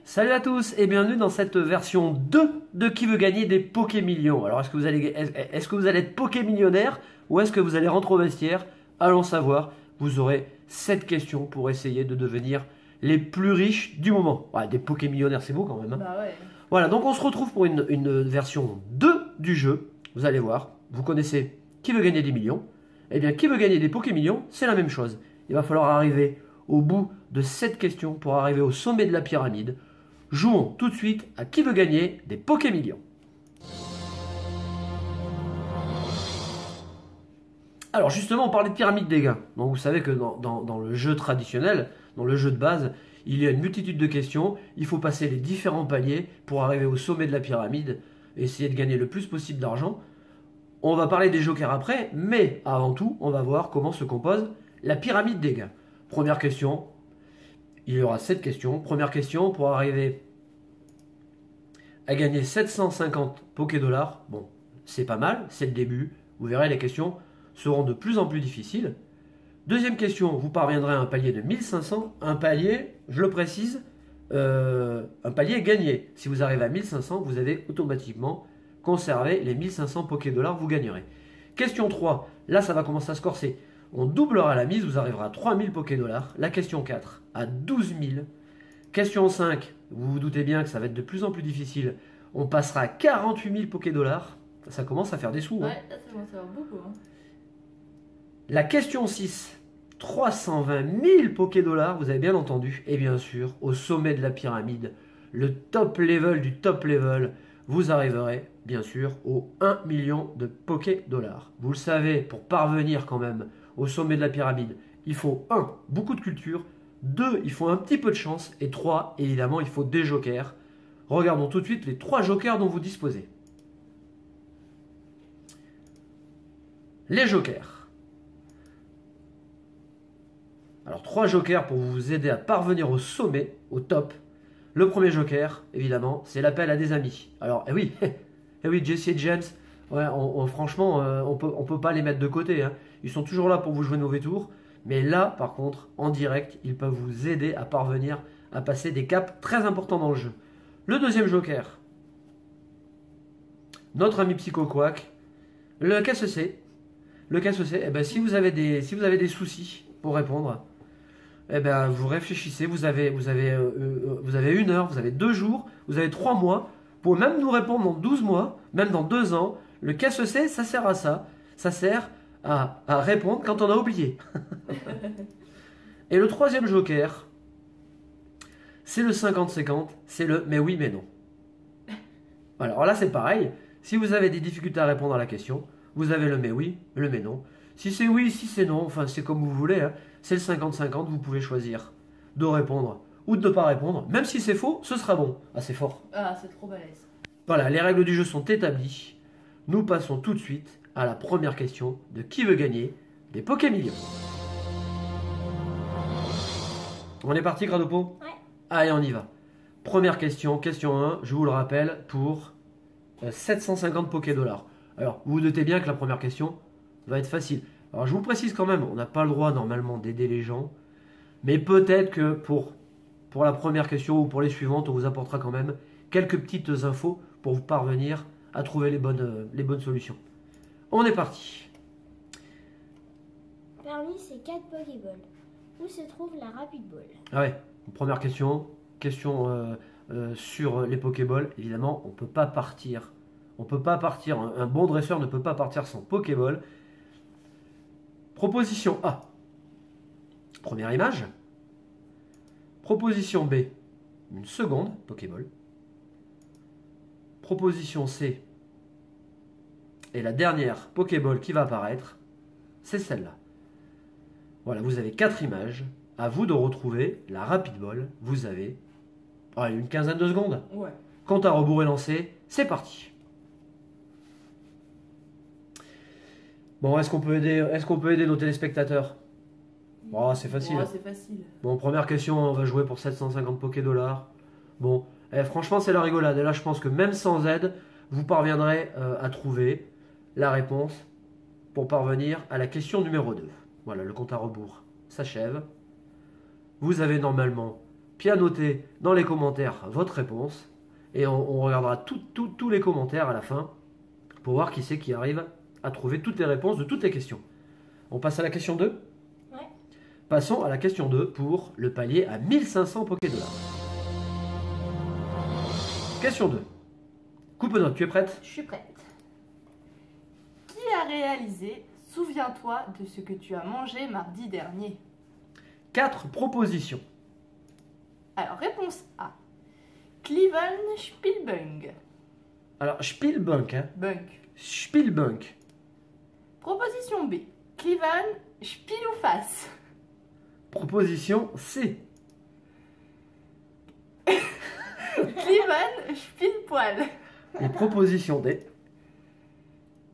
Salut à tous et bienvenue dans cette version 2 de Qui veut gagner des Pokémillions. Alors est-ce que vous allez être Pokémillionnaire ou est-ce que vous allez rentrer au vestiaire? Allons savoir. Vous aurez 7 questions pour essayer de devenir les plus riches du moment. Ouais, des Pokémillionnaires, c'est beau quand même. Hein. Bah ouais. Voilà, donc on se retrouve pour une version 2 du jeu. Vous allez voir, vous connaissez Qui veut gagner des millions. Eh bien, Qui veut gagner des Pokémillions, c'est la même chose. Il va falloir arriver au bout de 7 questions pour arriver au sommet de la pyramide. Jouons tout de suite à Qui veut gagner des Pokémillions. Alors justement, on parlait de pyramide des gains. Donc vous savez que dans le jeu traditionnel, dans le jeu de base, il y a une multitude de questions. Il faut passer les différents paliers pour arriver au sommet de la pyramide, essayer de gagner le plus possible d'argent. On va parler des jokers après, mais avant tout, on va voir comment se compose la pyramide des gains. Première question. Il y aura 7 questions. Première question, pour arriver à gagner 750 Pokédollars. Bon, c'est pas mal, c'est le début. Vous verrez, les questions seront de plus en plus difficiles. Deuxième question, vous parviendrez à un palier de 1500. Un palier, je le précise, un palier gagné. Si vous arrivez à 1500, vous avez automatiquement conservé les 1500 Pokédollars, vous gagnerez. Question 3, là ça va commencer à se corser. On doublera la mise, vous arriverez à 3000 Pokédollars. La question 4 à 12 000. Question 5, vous vous doutez bien que ça va être de plus en plus difficile. On passera à 48 000 Pokédollars. Ça commence à faire des sous. Ouais, hein. là ça commence à faire beaucoup. Hein. La question 6, 320 000 Pokédollars, vous avez bien entendu. Et bien sûr, au sommet de la pyramide, le top level du top level, vous arriverez bien sûr au 1 million de Pokédollars. Vous le savez, pour parvenir quand même au sommet de la pyramide, il faut 1. Beaucoup de culture, 2. Il faut un petit peu de chance, et 3. Évidemment, il faut des jokers. Regardons tout de suite les 3 jokers dont vous disposez. Les jokers. Alors 3 jokers pour vous aider à parvenir au sommet, au top. Le premier joker, évidemment, c'est l'appel à des amis. Alors, oui, Jesse et James, ouais, franchement, on peut pas les mettre de côté. Hein. Ils sont toujours là pour vous jouer de mauvais tours. Mais là, par contre, en direct, ils peuvent vous aider à parvenir à passer des caps très importants dans le jeu. Le deuxième joker, notre ami Psycho Quack. Le KCC. Le KCC, eh ben, si vous avez des soucis pour répondre, eh ben, vous réfléchissez, vous avez 1 heure, vous avez 2 jours, vous avez 3 mois, pour même nous répondre dans 12 mois, même dans 2 ans. Le KCC, ça sert à ça. Ça sert à répondre quand on a oublié. Et le troisième joker, c'est le 50-50, c'est le mais oui, mais non. Alors là, c'est pareil. Si vous avez des difficultés à répondre à la question, vous avez le mais oui, le mais non. Si c'est oui, si c'est non, enfin c'est comme vous voulez, hein. C'est le 50-50, vous pouvez choisir de répondre ou de ne pas répondre. Même si c'est faux, ce sera bon. Ah, c'est fort. Ah, c'est trop balèze. Voilà, les règles du jeu sont établies. Nous passons tout de suite à la première question de Qui veut gagner des Pokémillions. On est parti, Gradopo? Ouais. Allez, on y va. Première question, question 1, je vous le rappelle, pour 750 Pokédollars. Alors, vous vous doutez bien que la première question va être facile. Alors, je vous précise quand même, on n'a pas le droit normalement d'aider les gens, mais peut-être que pour la première question ou pour les suivantes, on vous apportera quand même quelques petites infos pour vous parvenir à trouver les bonnes solutions. On est parti. Parmi ces 4 Pokéballs, où se trouve la Rapid Ball? Ah ouais, première question sur les Pokéballs. Évidemment, on ne peut pas partir. Un bon dresseur ne peut pas partir sans Pokéball. Proposition A. Première image. Proposition B. Une seconde Pokéball. Proposition C. Et la dernière Pokéball qui va apparaître, c'est celle-là. Voilà, vous avez 4 images. À vous de retrouver la Rapid Ball. Vous avez une quinzaine de secondes. Ouais. Compte à rebours est lancé. C'est parti. Bon, est-ce qu'on peut aider nos téléspectateurs? Oh, c'est facile. Ouais, c'est facile. Bon, première question, on va jouer pour 750 $. Bon, franchement, c'est la rigolade. Et là, je pense que même sans aide, vous parviendrez à trouver la réponse pour parvenir à la question numéro 2. Voilà, le compte à rebours s'achève. Vous avez normalement pianoté dans les commentaires votre réponse. Et on regardera tous les commentaires à la fin pour voir qui c'est qui arrive à trouver toutes les réponses de toutes les questions. On passe à la question 2? Ouais. Passons à la question 2 pour le palier à 1500 $. Question 2. Coupe-note, tu es prête? Je suis prête. Qui a réalisé Souviens-toi de ce que tu as mangé mardi dernier? 4 propositions. Alors, réponse A. Cliven Spielberg. Alors, Spielberg, hein? Bunk. Spielberg. Proposition B. Cliven Spieloufas. Proposition C. Cliven Spielpoil. Et proposition D.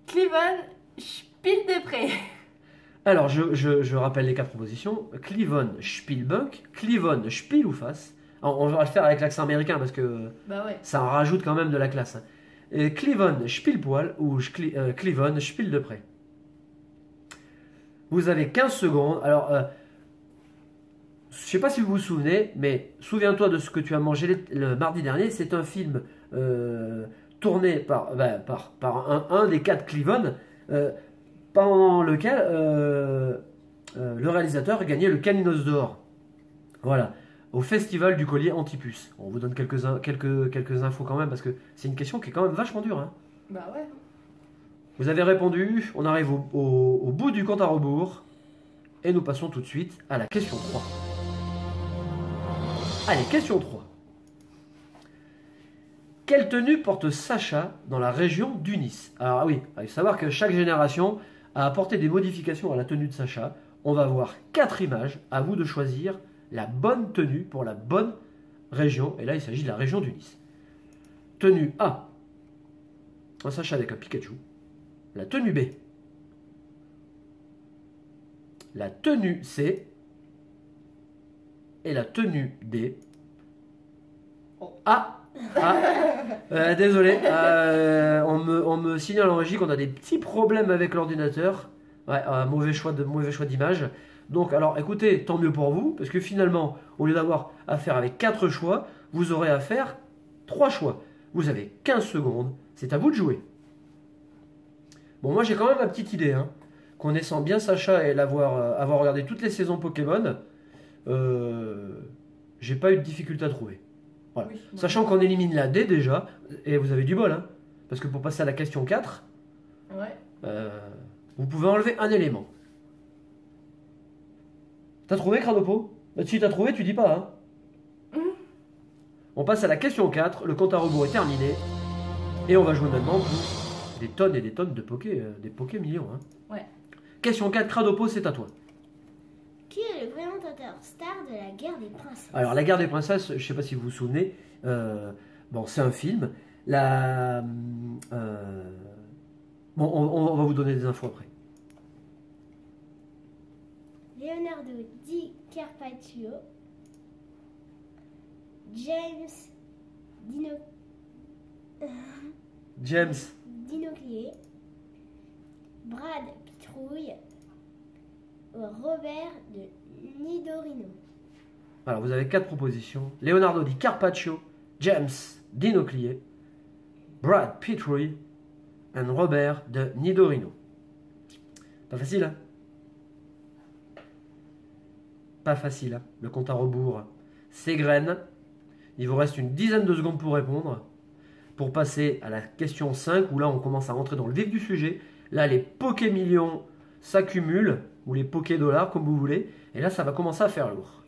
Cliven Spieldepré. Alors, je rappelle les 4 propositions. Cliven Spielberg, Cliven Spieloufas. On va le faire avec l'accent américain parce que Bah ouais. ça en rajoute quand même de la classe. Hein. Et Cliven Spielpoil ou Cliven Spieldepré. Vous avez 15 secondes. Alors, je ne sais pas si vous vous souvenez, mais souviens-toi de ce que tu as mangé le mardi dernier. C'est un film tourné par un des 4 Cliven, pendant lequel le réalisateur gagnait le Caninos d'or. Voilà, au festival du collier Antipuce. On vous donne quelques infos quand même, parce que c'est une question qui est quand même vachement dure. Hein. Bah ouais. Vous avez répondu, on arrive au bout du compte à rebours, et nous passons tout de suite à la question 3. Allez, question 3. Quelle tenue porte Sacha dans la région d'Unis? Alors oui, il faut savoir que chaque génération a apporté des modifications à la tenue de Sacha. On va voir 4 images, à vous de choisir la bonne tenue pour la bonne région. Et là, il s'agit de la région d'Unis. Tenue A, un Sacha avec un Pikachu. La tenue B. La tenue C. Et la tenue D. Ah, désolé, on me signale en régie qu'on a des petits problèmes avec l'ordinateur. Ouais, mauvais choix d'image. Donc, alors écoutez, tant mieux pour vous, parce que finalement, au lieu d'avoir à faire avec 4 choix, vous aurez à faire 3 choix. Vous avez 15 secondes, c'est à vous de jouer. Bon, moi j'ai quand même ma petite idée, hein. Connaissant bien Sacha et avoir regardé toutes les saisons Pokémon, j'ai pas eu de difficulté à trouver. Voilà. Oui, moi. Sachant qu'on élimine la D déjà, et vous avez du bol, hein, parce que pour passer à la question 4, Ouais. vous pouvez enlever un élément. T'as trouvé, Cradopo? Si t'as trouvé, tu dis pas. Hein. On passe à la question 4, le compte à rebours est terminé, et on va jouer maintenant pour des tonnes et des tonnes de des Poké millions. Hein. Ouais. Question 4, Cradopo, c'est à toi. Qui est le présentateur star de la guerre des princesses? Alors, La Guerre des Princesses, je ne sais pas si vous vous souvenez, bon, c'est un film. Bon, on va vous donner des infos après. Leonardo DiCaprio, James, Dinoclier, Brad Pitrouille, Robert de Nidorino. alors vous avez 4 propositions. Leonardo DiCaprio, James Dinoclier, Brad Pitrouille et Robert de Nidorino. Pas facile, hein? Pas facile, hein? Le compte à rebours s'égrène. Il vous reste une dizaine de secondes pour répondre. Pour passer à la question 5, où là on commence à rentrer dans le vif du sujet. Là, les Poké millions s'accumulent, ou les Poké dollars, comme vous voulez. Et là, ça va commencer à faire lourd.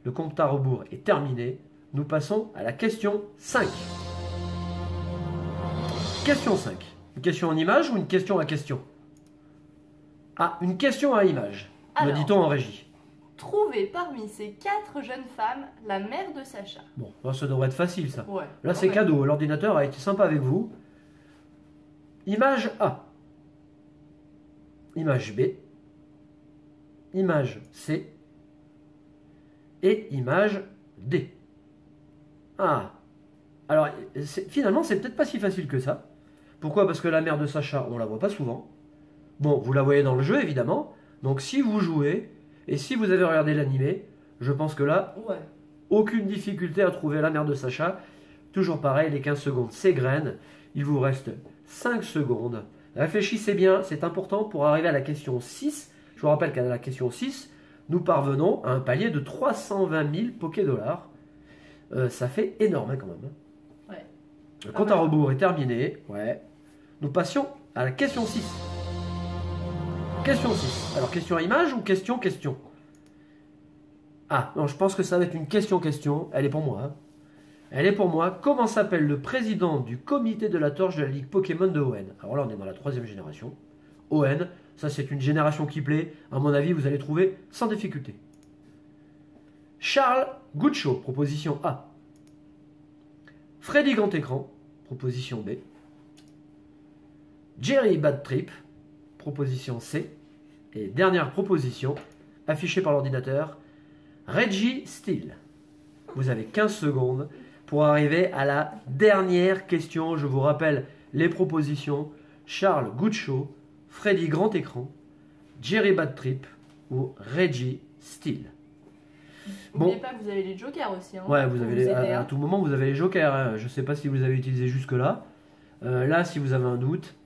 Le compte à rebours est terminé. Nous passons à la question 5. Question 5. Une question en image ou une question à question? Ah, une question à image, me Alors. dit-on en régie. Trouver parmi ces 4 jeunes femmes la mère de Sacha. Bon, là, ça devrait être facile, ça. Ouais. Là, c'est Ouais. cadeau. L'ordinateur a été sympa avec vous. Image A. image B, image C et image D. Ah, alors finalement c'est peut-être pas si facile que ça. Pourquoi? Parce que la mère de Sacha, on la voit pas souvent. Bon, vous la voyez dans le jeu évidemment. Donc si vous jouez et si vous avez regardé l'animé, je pense que là, Ouais. aucune difficulté à trouver la mère de Sacha. Toujours pareil, les 15 secondes s'égrènent. Il vous reste 5 secondes. Réfléchissez bien, c'est important pour arriver à la question 6. Je vous rappelle qu'à la question 6, nous parvenons à un palier de 320 000 Poké-Dollars. Ça fait énorme quand même. Ouais. Le compte à rebours est terminé. Ouais. Nous passions à la question 6. Question 6. Alors, question à image ou question? Ah, non, je pense que ça va être une question. Elle est pour moi. Hein. Elle est pour moi. Comment s'appelle le président du comité de la torche de la Ligue Pokémon de ON? Alors là, on est dans la 3e génération. ON, ça c'est une génération qui plaît. À mon avis, vous allez trouver sans difficulté. Charles Goodchow, proposition A. Freddy Grand Écran, proposition B. Jerry Bad Trip, proposition C. Et dernière proposition, affichée par l'ordinateur, Reggie Steele. Vous avez 15 secondes pour arriver à la dernière question. Je vous rappelle les propositions. Charles Goodchow, Freddy Grand Écran, Jerry Bad Trip ou Reggie Steele. N'oubliez pas que vous avez les jokers aussi. Hein, Ouais, vous pour avez vous aider, à hein. tout moment, vous avez les jokers. Hein. Je ne sais pas si vous les avez utilisés jusque-là. Là, si vous avez un doute,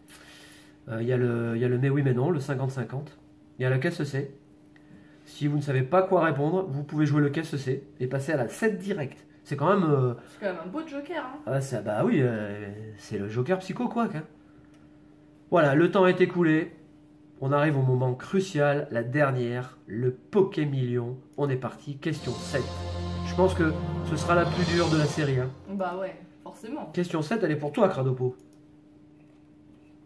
il y a le mais oui, mais non, le 50-50. Il y a le qu'est-ce c'est. Si vous ne savez pas quoi répondre, vous pouvez jouer le qu'est-ce c'est et passer à la 7 direct. C'est quand même. C'est quand même un beau joker. Hein. Ah, bah oui, c'est le joker psycho, quoi. Hein. Voilà, le temps est écoulé. On arrive au moment crucial, la dernière, le Poké Million. On est parti, question 7. Je pense que ce sera la plus dure de la série. Hein. Bah ouais, forcément. Question 7, elle est pour toi, Cradopo.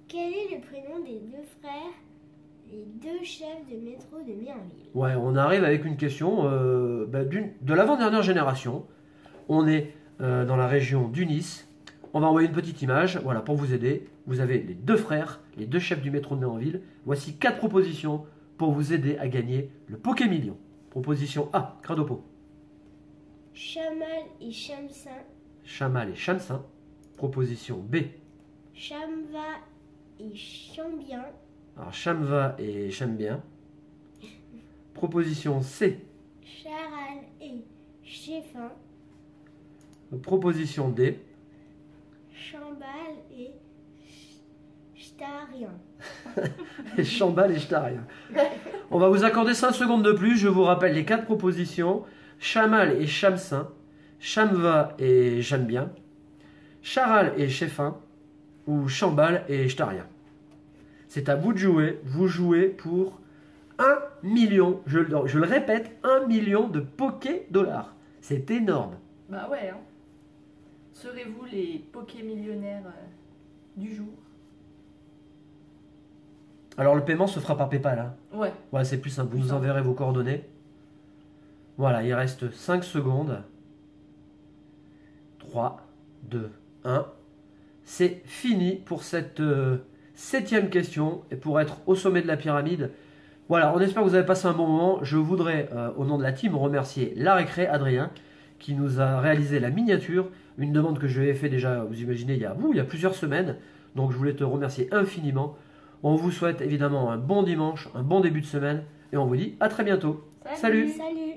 Quel est le prénom des deux frères, les deux chefs de métro de Mirnville? Ouais, on arrive avec une question de l'avant-dernière génération. On est dans la région d'Unis. On va envoyer une petite image, voilà, pour vous aider. Vous avez les deux frères, les deux chefs du métro de Méranville. Voici 4 propositions pour vous aider à gagner le Poké Million. Proposition A, Cradopo. Chamal et Chamsin, Chamal et Chamsin. Proposition B. Chamva et Chambien, Alors, Chamva et Chambien. Proposition C. Charal et Cheffin, Proposition D. Chambal et Chtarien. Et Chambal et Chtarien. On va vous accorder 5 secondes de plus. Je vous rappelle les 4 propositions. Chamal et Chamsin. Chamva et Chambien. Charal et Cheffin. Ou Chambal et Chtarien. C'est à vous de jouer. Vous jouez pour 1 million. Je le répète, 1 million de Poké-Dollars. C'est énorme. Bah ouais. Hein. Serez-vous les Poké millionnaires du jour? Alors le paiement se fera par PayPal. Hein. Ouais. Ouais, c'est plus simple. Vous nous enverrez vos coordonnées. Voilà, il reste 5 secondes. 3, 2, 1. C'est fini pour cette 7e question. Et pour être au sommet de la pyramide. Voilà, on espère que vous avez passé un bon moment. Je voudrais, au nom de la team, remercier la récré, Adrien, qui nous a réalisé la miniature. Une demande que je lui ai fait déjà, vous imaginez, il y a plusieurs semaines. Donc je voulais te remercier infiniment. On vous souhaite évidemment un bon dimanche, un bon début de semaine. Et on vous dit à très bientôt. Salut. Salut.